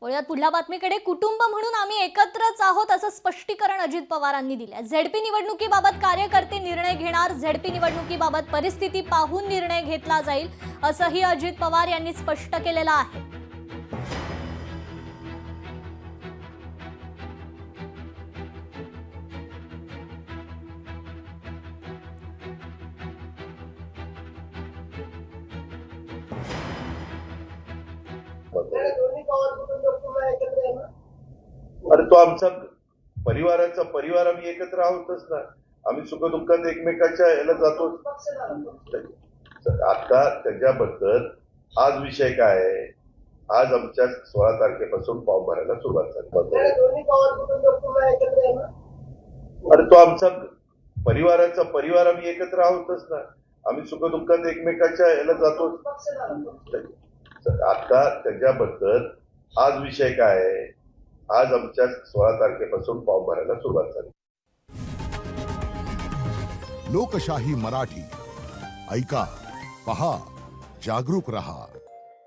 वळूयात पुढल्या बातमीकडे. कुटुंब म्हणून आम्ही एकत्रच आहोत असं स्पष्टीकरण अजित पवारांनी दिलं. झेडपी निवडणुकीबाबत कार्यकर्ते निर्णय घेणार, झेडपी निवडणुकीबाबत परिस्थिती पाहून निर्णय घेतला जाईल असंही अजित पवार यांनी स्पष्ट केलेलं आहे. अरे तो आमचा परिवार आम्ही एकत्र आहोतच ना. आम्ही सुखदुःखात एकमेकाच्या याला जातो. आता त्याच्याबद्दल आज विषय काय आहे? आज आमच्या 16 तारखेपासून फॉर्म भरायला सुरुवात झाली. अरे तो आमचा परिवार आम्ही एकत्र आहोतच ना. आम्ही सुखदुःखात एकमेकाच्या याला जातो. आता त्याच्याबद्दल आज विषय काय आहे? आज आमच्या 16 तारखेपासून फॉर्म भरायला सुरुवात झाली. लोकशाही मराठी ऐका, पहा, जागरूक रहा.